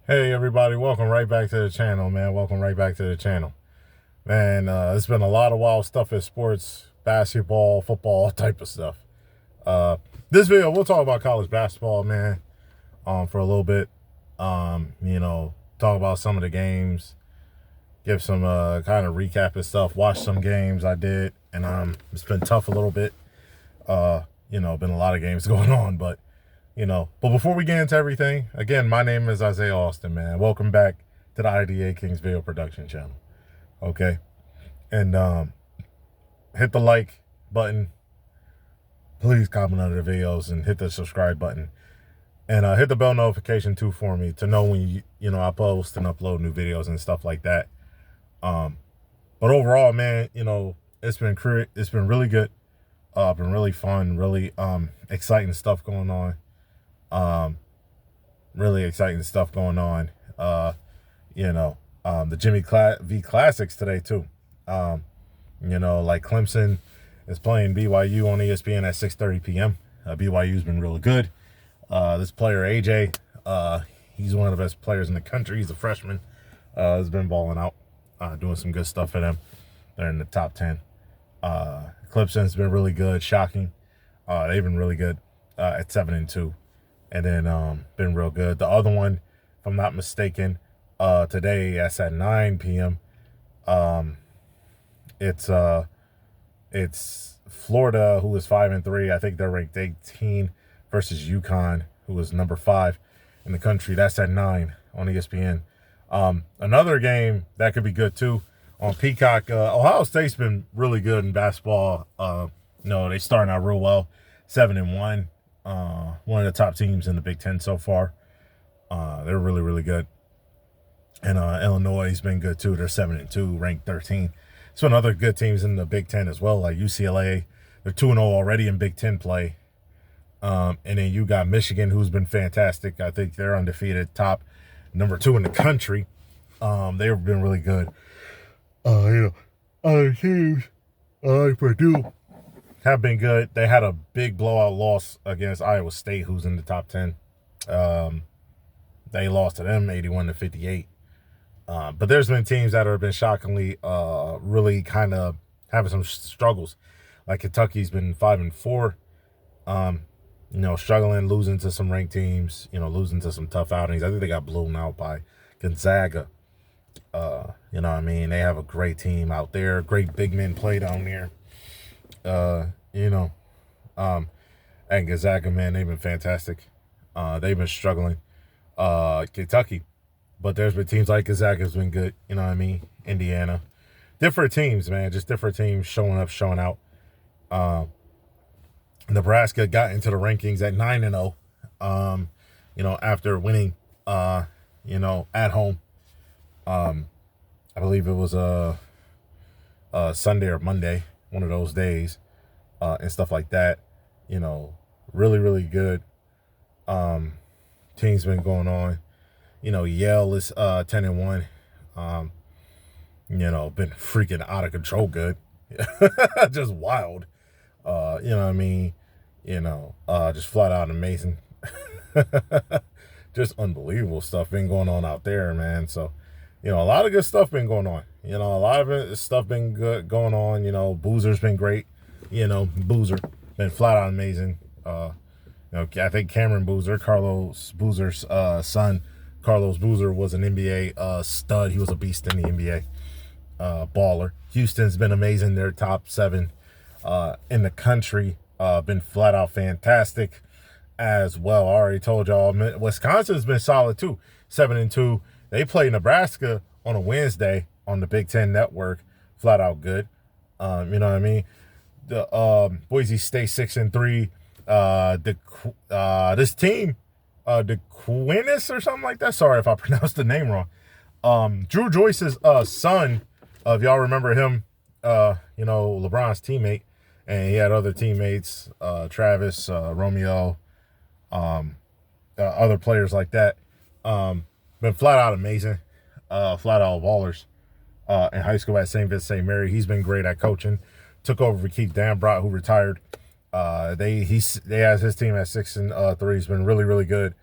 Hey everybody, welcome right back to the channel, man. Welcome right back to the channel. Man, it's been a lot of wild stuff in sports, basketball, football, all type of stuff. Uh, this video, we'll talk about college basketball, man, for a little bit. Talk about some of the games, give some kind of recap and stuff, watch some games I did, and it's been tough a little bit. Been a lot of games going on, but before we get into everything, again, my name is Isaiah Austin, man. Welcome back to the IDA Kings video production channel. Okay. And hit the like button. Please comment under the videos and hit the subscribe button. And hit the bell notification too for me to know when I post and upload new videos and stuff like that. But overall, man, it's been really good. Been really fun, really exciting stuff going on. Really exciting stuff going on. The Jimmy V Classics today too. Like Clemson is playing BYU on ESPN at 6:30 p.m. BYU's been really good. This player AJ, he's one of the best players in the country. He's a freshman. Has been balling out, doing some good stuff for them. They're in the top 10. Clemson's been really good, shocking. They've been really good at 7-2. And then been real good. The other one, if I'm not mistaken, today that's at 9 p.m. It's Florida, who is 5-3. I think they're ranked 18, versus Uccon, who is number 5 in the country. That's at 9 on ESPN. Another game that could be good too on Peacock. Ohio State's been really good in basketball. They starting out real well, 7-1. One of the top teams in the Big Ten so far. They're really, really good. And Illinois has been good too. They're 7-2, ranked 13. So other good teams in the Big Ten as well, like UCLA. They're 2-0 already in Big Ten play. And then you got Michigan, who's been fantastic. I think they're undefeated, top number 2 in the country. They've been really good. Other teams like Purdue have been good. They had a big blowout loss against Iowa State, who's in the top 10. They lost to them 81-58. But there's been teams that have been shockingly really kind of having some struggles. Like Kentucky's been 5-4. Struggling, losing to some ranked teams, losing to some tough outings. I think they got blown out by Gonzaga. They have a great team out there, great big men play down there. And Gonzaga, man, they've been fantastic. They've been struggling. Kentucky, but there's been teams like Gonzaga's been good. Indiana, different teams, man, just different teams showing up, showing out. Nebraska got into the rankings at 9-0. After winning, at home. I believe it was a Sunday or Monday, one of those days. And stuff like that, really, really good. Teams been going on. Yale is 10-1. Been freaking out of control good. Just wild. Just flat out amazing. Just unbelievable stuff been going on out there, man. So, a lot of good stuff been going on. A lot of it stuff been good going on. Boozer's been great. Boozer been flat out amazing. I think Cameron Boozer, Carlos Boozer's son, Carlos Boozer, was an NBA stud. He was a beast in the NBA, baller. Houston's been amazing. They're top 7 in the country. Been flat out fantastic as well. I already told y'all, Wisconsin's been solid too, 7-2. They play Nebraska on a Wednesday on the Big Ten Network. Flat out good. The Boise State 6-3. This team, the Quinis or something like that. Sorry if I pronounced the name wrong. Drew Joyce's son, if y'all remember him, LeBron's teammate, and he had other teammates, Travis, Romeo, other players like that. Been flat out amazing, flat out ballers. In high school at St. Vincent St. Mary, he's been great at coaching. Took over for Keith Dambrot, who retired. They has his team at 6-3. He's been really, really good.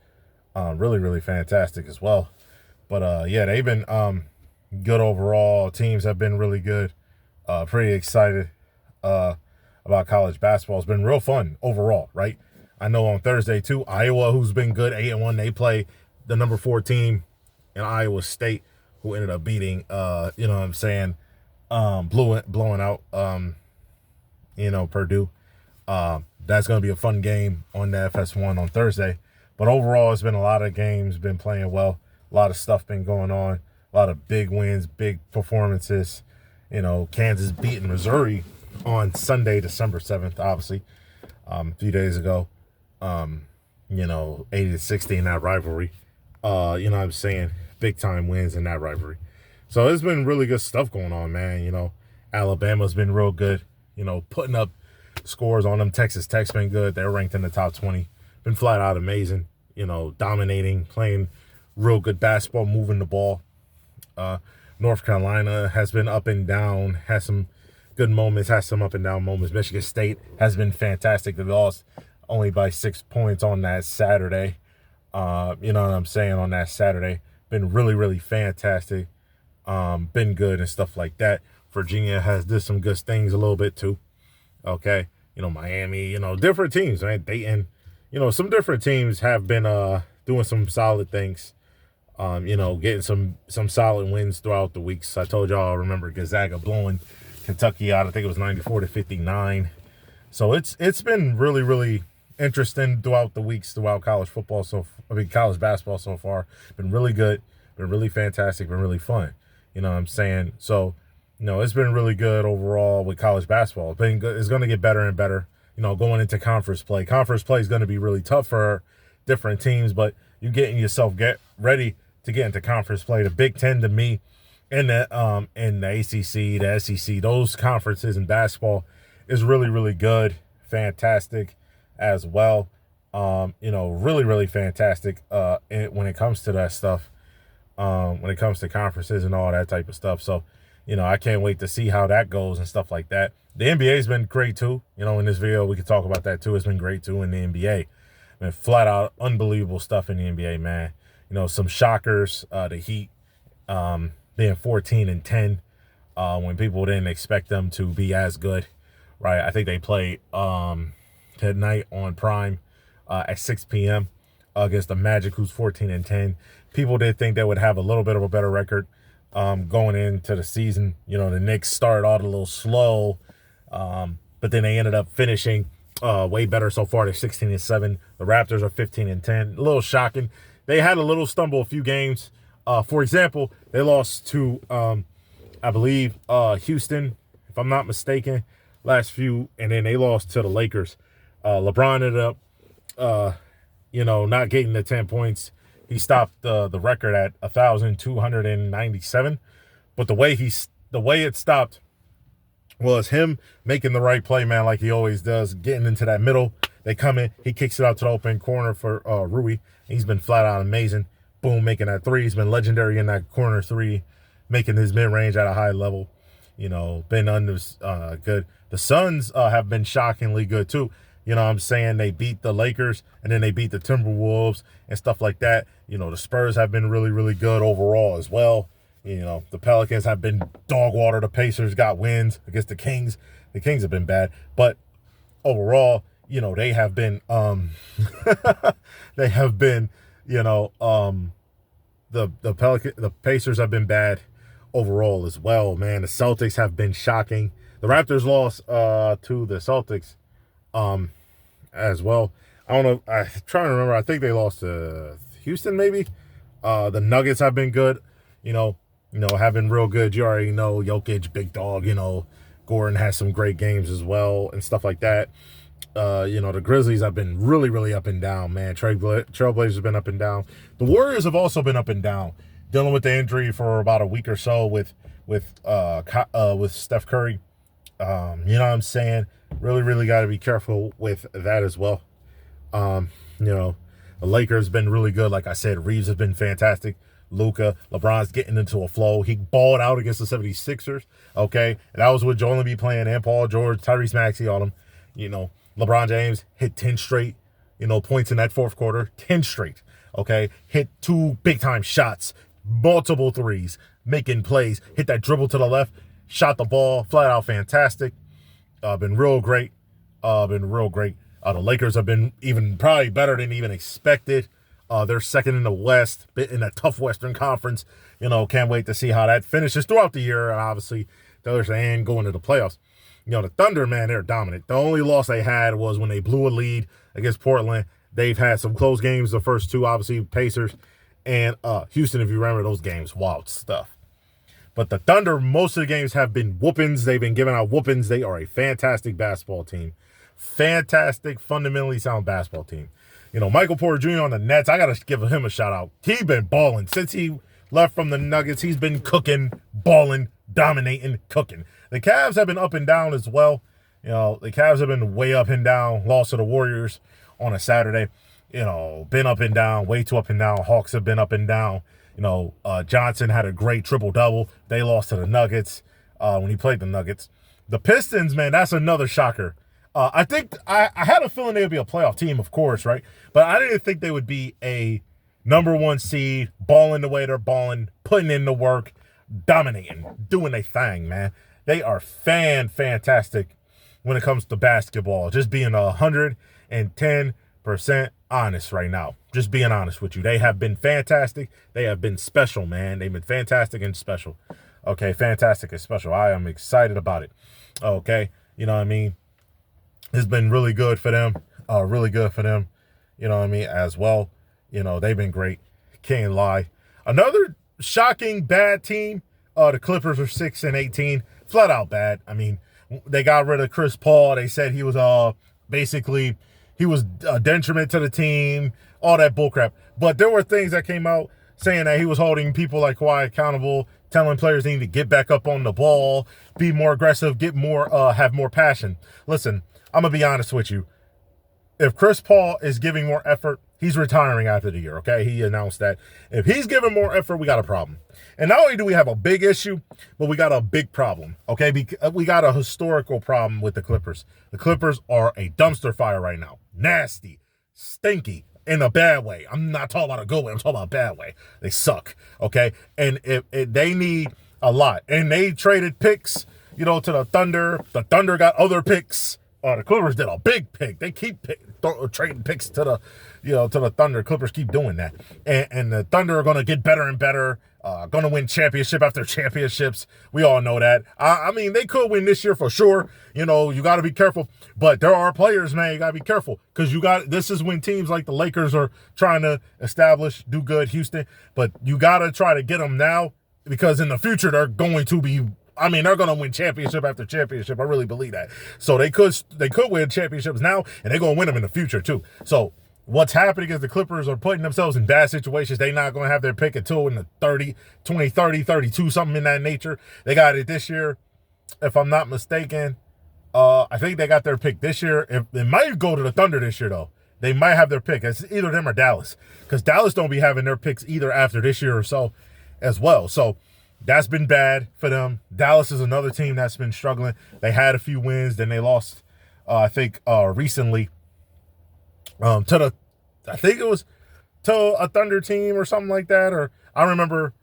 Really, really fantastic as well. But yeah, they've been good overall. Teams have been really good. Pretty excited about college basketball. It's been real fun overall, right? I know on Thursday too, Iowa, who's been good, 8-1, they play the number 4 team in Iowa State, who ended up beating you know what I'm saying, blowing out Purdue. That's gonna be a fun game on the FS1 on Thursday. But overall, it's been a lot of games, been playing well, a lot of stuff been going on, a lot of big wins, big performances. Kansas beating Missouri on Sunday, December 7th, obviously, a few days ago. 80-60 in that rivalry. You know what I'm saying? Big time wins in that rivalry. So it's been really good stuff going on, man. Alabama's been real good, putting up scores on them. Texas Tech's been good. They're ranked in the top 20. Been flat out amazing, dominating, playing real good basketball, moving the ball. North Carolina has been up and down, has some good moments, has some up and down moments. Michigan State has been fantastic. They lost only by 6 points on that Saturday. You know what I'm saying? On that Saturday. Been really, really fantastic. Been good and stuff like that. Virginia has did some good things a little bit too. Okay. Miami, different teams, right? Dayton, some different teams have been doing some solid things. Getting some solid wins throughout the weeks. I told y'all, I remember Gonzaga blowing Kentucky out. I think it was 94-59. So it's been really, really interesting throughout the weeks, throughout college basketball so far. Been really good, been really fantastic, been really fun. You know what I'm saying? So, it's been really good overall with college basketball. It's been good. It's going to get better and better, going into conference play. Conference play is going to be really tough for different teams, but you're getting yourself ready to get into conference play. The Big Ten, to me, and the ACC, the SEC, those conferences in basketball is really, really good, fantastic as well. Really, really fantastic when it comes to that stuff, when it comes to conferences and all that type of stuff. So, I can't wait to see how that goes and stuff like that. The NBA's been great too. In this video, we could talk about that too. It's been great too in the NBA. Flat out unbelievable stuff in the NBA, man. Some shockers, the Heat being 14-10 when people didn't expect them to be as good, right? I think they play tonight on Prime at 6 p.m. Against the Magic, who's 14-10. People did think they would have a little bit of a better record going into the season. The Knicks started out a little slow, but then they ended up finishing way better so far. They're 16-7. The Raptors are 15-10. A little shocking. They had a little stumble a few games. For example, they lost to, I believe, Houston, if I'm not mistaken, last few, and then they lost to the Lakers. LeBron ended up, not getting the 10 points. He stopped the record at 1,297. But the way it stopped was him making the right play, man, like he always does, getting into that middle. They come in, he kicks it out to the open corner for Rui. He's been flat out amazing. Boom, making that three. He's been legendary in that corner three, making his mid-range at a high level. Been under good. The Suns have been shockingly good too. What I'm saying? They beat the Lakers, and then they beat the Timberwolves and stuff like that. The Spurs have been really, really good overall as well. The Pelicans have been dog water. The Pacers got wins against the Kings. The Kings have been bad. But overall, they have been the Pacers have been bad overall as well, man. The Celtics have been shocking. The Raptors lost to the Celtics as well. I don't know. I'm trying to remember. I think they lost to Houston, maybe. The Nuggets have been good. Have been real good. You already know Jokic, big dog. Gordon has some great games as well and stuff like that. The Grizzlies have been really, really up and down, man. Trailblazers have been up and down. The Warriors have also been up and down, dealing with the injury for about a week or so with Steph Curry. You know what I'm saying? Really, really got to be careful with that as well. The Lakers been really good. Like I said, Reeves has been fantastic. Luka, LeBron's getting into a flow. He balled out against the 76ers, okay? And that was with Joel Embiid playing and Paul George, Tyrese Maxey on him. LeBron James hit 10 straight, points in that fourth quarter. 10 straight, okay? Hit 2 big-time shots. multiple threes, making plays, hit that dribble to the left, shot the ball, flat out fantastic. Been real great. Been real great. The Lakers have been even probably better than even expected. They're second in the West, in a tough Western Conference. Can't wait to see how that finishes throughout the year. And obviously, the other hand going to the playoffs. The Thunder, man, they're dominant. The only loss they had was when they blew a lead against Portland. They've had some close games, the first two, obviously, Pacers and Houston, if you remember those games. Wild stuff. But the Thunder, most of the games have been whoopings. They've been giving out whoopings. They are a fantastic basketball team. Fantastic, fundamentally sound basketball team. Michael Porter Jr. on the Nets, I got to give him a shout out. He's been balling. Since he left from the Nuggets, he's been cooking, balling, dominating, cooking. The Cavs have been up and down as well. The Cavs have been way up and down. Lost to the Warriors on a Saturday. Been up and down, way too up and down. Hawks have been up and down. Johnson had a great triple-double. They lost to the Nuggets when he played the Nuggets. The Pistons, man, that's another shocker. I think I had a feeling they would be a playoff team, of course, right? But I didn't think they would be a number one seed, balling the way they're balling, putting in the work, dominating, doing their thing, man. They are fantastic when it comes to basketball. Just being 110% honest right now. Just being honest with you. They have been fantastic. They have been special, man. They've been fantastic and special. Okay, fantastic and special. I am excited about it. Okay, you know what I mean? It's been really good for them. Really good for them. You know what I mean? As well. They've been great. Can't lie. Another shocking bad team. The Clippers are 6-18. Flat out bad. I mean, they got rid of Chris Paul. They said he was basically he was a detriment to the team. All that bullcrap. But there were things that came out saying that he was holding people like Kawhi accountable, telling players they need to get back up on the ball, be more aggressive, get more, have more passion. Listen, I'm going to be honest with you. If Chris Paul is giving more effort, he's retiring after the year, okay? He announced that. If he's giving more effort, we got a problem. And not only do we have a big issue, but we got a big problem, okay? We got a historical problem with the Clippers. The Clippers are a dumpster fire right now. Nasty, stinky, in a bad way. I'm not talking about a good way. I'm talking about a bad way. They suck, okay? And if they need a lot. And they traded picks, to the Thunder. The Thunder got other picks. The Clippers did a big pick. They keep trading picks to the Thunder. Clippers keep doing that. And the Thunder are going to get better and better. Going to win championship after championships. We all know that. I mean, they could win this year for sure. You got to be careful. But there are players, man, you got to be careful. Because this is when teams like the Lakers are trying to do good, Houston. But you got to try to get them now. Because in the future, they're going to be... they're going to win championship after championship. I really believe that. So they could win championships now, and they're going to win them in the future, too. So what's happening is the Clippers are putting themselves in bad situations. They're not going to have their pick until in the 32, something in that nature. They got it this year, if I'm not mistaken. I think they got their pick this year. If they might go to the Thunder this year, though. They might have their pick. It's either them or Dallas. Because Dallas don't be having their picks either after this year or so as well. So that's been bad for them. Dallas is another team that's been struggling. They had a few wins, then they lost, I think, recently to a Thunder team or something like that. Or I remember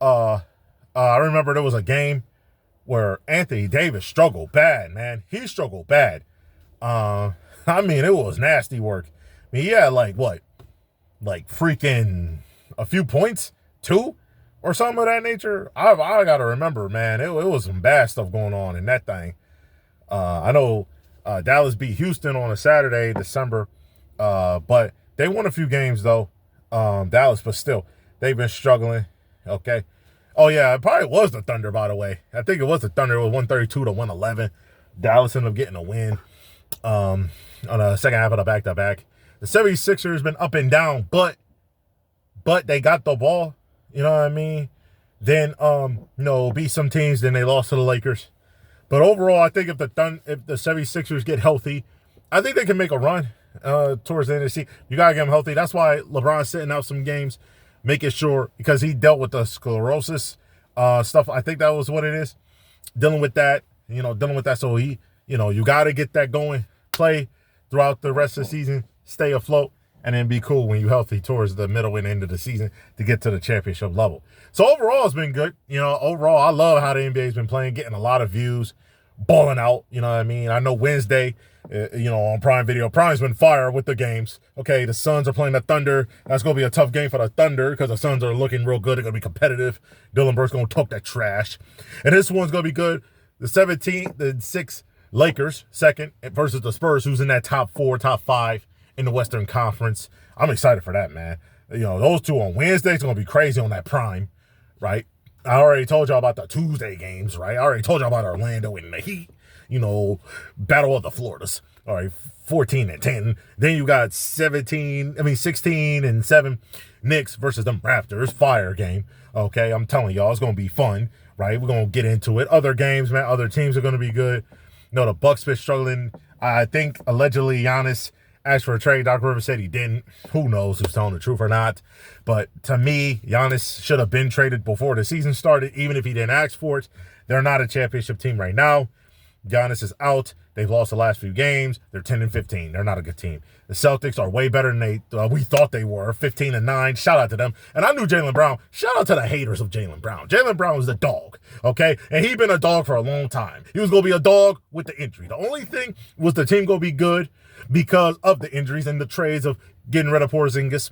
there was a game where Anthony Davis struggled bad, man. He struggled bad. It was nasty work. He had freaking a few points, 2? Or something of that nature. I got to remember, man, it was some bad stuff going on in that thing. I know Dallas beat Houston on a Saturday, December. But they won a few games, though. Dallas, but still, they've been struggling. Okay. Oh, yeah, it probably was the Thunder, by the way. I think it was the Thunder. It was 132 to 111. Dallas ended up getting a win on the second half of the back-to-back. The 76ers been up and down, but they got the ball. You know what I mean? Then, beat some teams. Then they lost to the Lakers. But overall, I think if the 76ers get healthy, I think they can make a run towards the end of the season. You got to get them healthy. That's why LeBron's sitting out some games, making sure, because he dealt with the sclerosis stuff. I think that was what it is. Dealing with that. So he, you got to get that going. Play throughout the rest of the season. Stay afloat. and then be cool when you're healthy towards the middle and end of the season to get to the championship level. So overall, it's been good. Overall, I love how the NBA's been playing, getting a lot of views, balling out. You know what I mean? I know Wednesday, on Prime Video, Prime's been fire with the games. Okay, the Suns are playing the Thunder. That's going to be a tough game for the Thunder because the Suns are looking real good. They're going to be competitive. Dylan Burke's going to talk that trash. And this one's going to be good. The 6 Lakers, second, versus the Spurs, who's in that top 4, top 5 in the Western Conference. I'm excited for that, man. Those two on Wednesday, it's going to be crazy on that Prime, right? I already told y'all about the Tuesday games, right? I already told y'all about Orlando and the Heat, Battle of the Floridas. All right, 14-10. Then you got 16-7 Knicks versus them Raptors. Fire game. Okay, I'm telling y'all, it's going to be fun, right? We're going to get into it. Other games, man, other teams are going to be good. The Bucks been struggling. I think allegedly Giannis asked for a trade. Doc Rivers said he didn't. Who knows who's telling the truth or not. But to me, Giannis should have been traded before the season started, even if he didn't ask for it. They're not a championship team right now. Giannis is out. They've lost the last few games. They're 10-15. They're not a good team. The Celtics are way better than we thought they were. 15-9. Shout out to them. And I knew Jaylen Brown. Shout out to the haters of Jaylen Brown. Jaylen Brown was the dog, okay? And he's been a dog for a long time. He was going to be a dog with the injury. The only thing was the team going to be good because of the injuries and the trades of getting rid of Porzingis,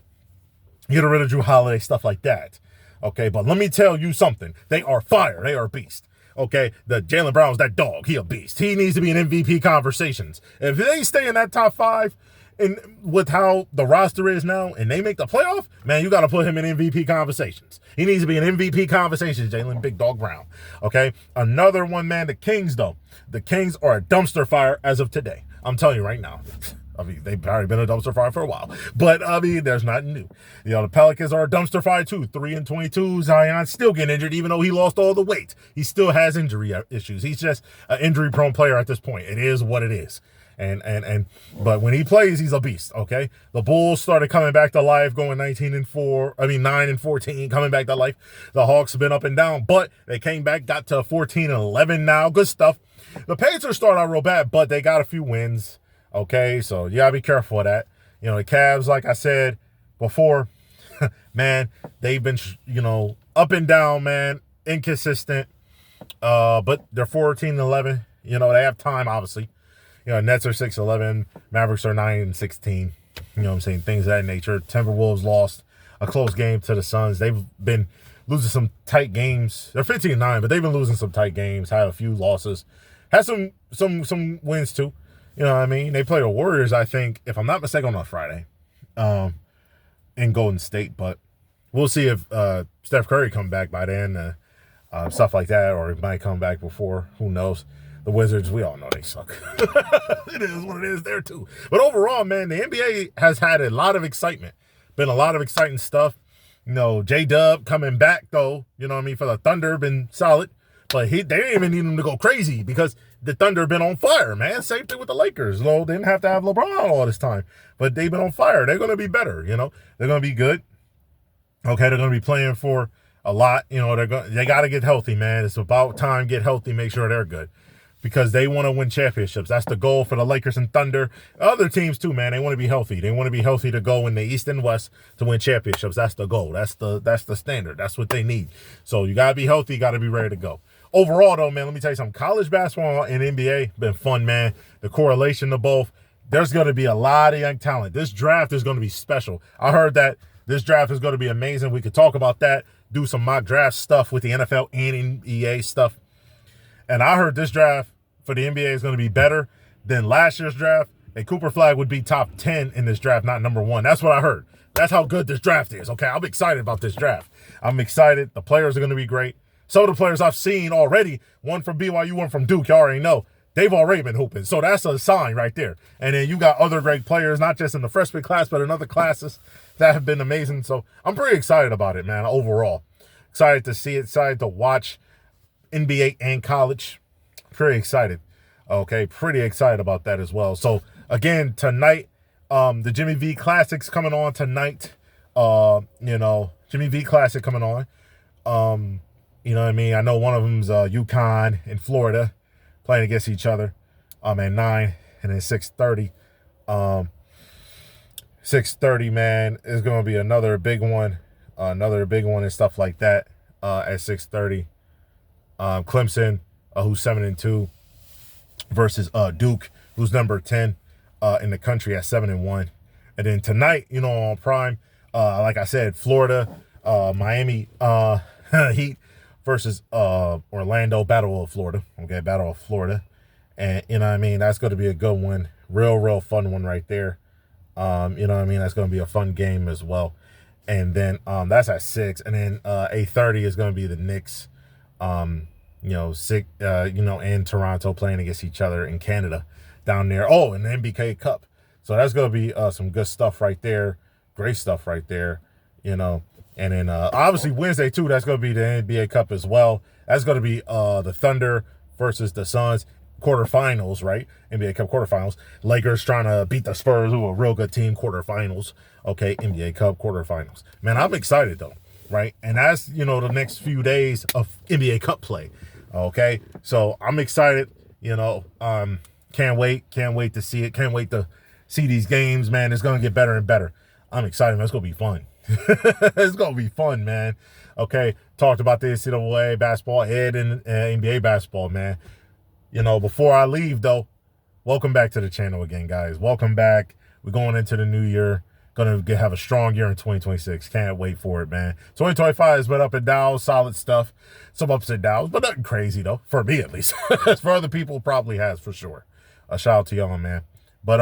getting rid of Drew Holiday, stuff like that. Okay, but let me tell you something. They are fire. They are a beast. Okay, the Jaylen Brown's that dog. He a beast. He needs to be in MVP conversations. If they stay in that top 5, and with how the roster is now, and they make the playoff, man, you got to put him in MVP conversations. He needs to be in MVP conversations, Jaylen Big Dog Brown. Okay, another one, man, the Kings, though. The Kings are a dumpster fire as of today. I'm telling you right now. I mean, they've already been a dumpster fire for a while. But, I mean, there's nothing new. The Pelicans are a dumpster fire, too. 3-22. Zion's still getting injured, even though he lost all the weight. He still has injury issues. He's just an injury-prone player at this point. It is what it is. But when he plays, he's a beast, okay? The Bulls started coming back to life, going 9-14, coming back to life. The Hawks have been up and down, but they came back, got to 14-11 now. Good stuff. The Pacers started out real bad, but they got a few wins. Okay, so you gotta be careful of that. The Cavs, like I said before, man, they've been, up and down, man, inconsistent. But they're 14-11. They have time, obviously. Nets are 6-11. Mavericks are 9-16. You know what I'm saying? Things of that nature. Timberwolves lost a close game to the Suns. They've been losing some tight games. They're 15-9, but they've been losing some tight games. Had a few losses. Had some wins, too. You know what I mean? They play the Warriors, I think, if I'm not mistaken, on a Friday in Golden State. But we'll see if Steph Curry come back by then, stuff like that, or he might come back before. Who knows? The Wizards, we all know they suck. It is what it is there, too. But overall, man, the NBA has had a lot of excitement. Been a lot of exciting stuff. J-Dub coming back, though, for the Thunder, been solid. But they didn't even need him to go crazy because the Thunder have been on fire, man. Same thing with the Lakers. They didn't have to have LeBron all this time. But they've been on fire. They're going to be better, They're going to be good. Okay, they're going to be playing for a lot. They got to get healthy, man. It's about time get healthy, make sure they're good. Because they want to win championships. That's the goal for the Lakers and Thunder. Other teams, too, man. They want to be healthy. They want to be healthy to go in the East and West to win championships. That's the goal. That's the standard. That's what they need. So you got to be healthy. You got to be ready to go. Overall, though, man, let me tell you something. College basketball and NBA been fun, man. The correlation to both. There's going to be a lot of young talent. This draft is going to be special. I heard that this draft is going to be amazing. We could talk about that, do some mock draft stuff with the NFL and NBA stuff. And I heard this draft for the NBA is going to be better than last year's draft. And Cooper Flag would be top 10 in this draft, not number 1. That's what I heard. That's how good this draft is. Okay, I'm excited about this draft. I'm excited. The players are going to be great. Some of the players I've seen already, one from BYU, one from Duke, you already know, they've already been hooping. So that's a sign right there. And then you got other great players, not just in the freshman class, but in other classes that have been amazing. So I'm pretty excited about it, man, overall. Excited to see it, excited to watch NBA and college. Pretty excited. Okay, pretty excited about that as well. So, again, tonight, the Jimmy V Classic's coming on tonight. Jimmy V Classic coming on. You know what I mean? I know one of them's Uccon in Florida playing against each other at 9 and then 6:30. 6:30, man, is going to be another big one. And stuff like that at 6:30. Clemson, who's 7-2, versus Duke, who's number 10 in the country at 7-1. And then tonight, on Prime, like I said, Florida, Miami Heat versus Orlando, Battle of Florida. Okay, Battle of Florida. And, that's going to be a good one. Real fun one right there. That's going to be a fun game as well. And then that's at 6. And then 8:30 is going to be the Knicks, and Toronto playing against each other in Canada down there. Oh, and the NBA Cup. So that's going to be some good stuff right there. Great stuff right there, And then obviously Wednesday, too, that's going to be the NBA Cup as well. That's going to be the Thunder versus the Suns quarterfinals, right? NBA Cup quarterfinals. Lakers trying to beat the Spurs, who are a real good team, quarterfinals. Okay, NBA Cup quarterfinals. Man, I'm excited, though, right? And that's, the next few days of NBA Cup play. Okay, so I'm excited, can't wait to see it. Can't wait to see these games, man. It's going to get better and better. I'm excited, man. It's going to be fun. It's going to be fun, man. Okay, talked about the NCAA basketball and NBA basketball, man. Before I leave, though, welcome back to the channel again, guys. Welcome back. We're going into the new year. Going to have a strong year in 2026. Can't wait for it, man. 2025 has been up and down, solid stuff. Some ups and downs, but nothing crazy, though. For me, at least. For other people, probably has, for sure. A shout out to y'all, man. But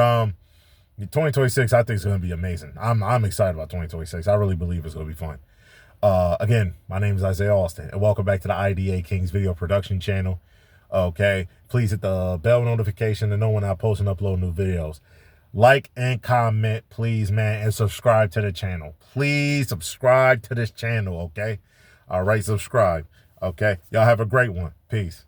2026, I think is going to be amazing. I'm excited about 2026. I really believe it's going to be fun. Again, my name is Isaiah Austin, and welcome back to the IDA Kings video production channel. Okay, please hit the bell notification to know when I post and upload new videos. Like and comment, please, man, and subscribe to the channel. Please subscribe to this channel, okay? All right, subscribe, okay? Y'all have a great one. Peace.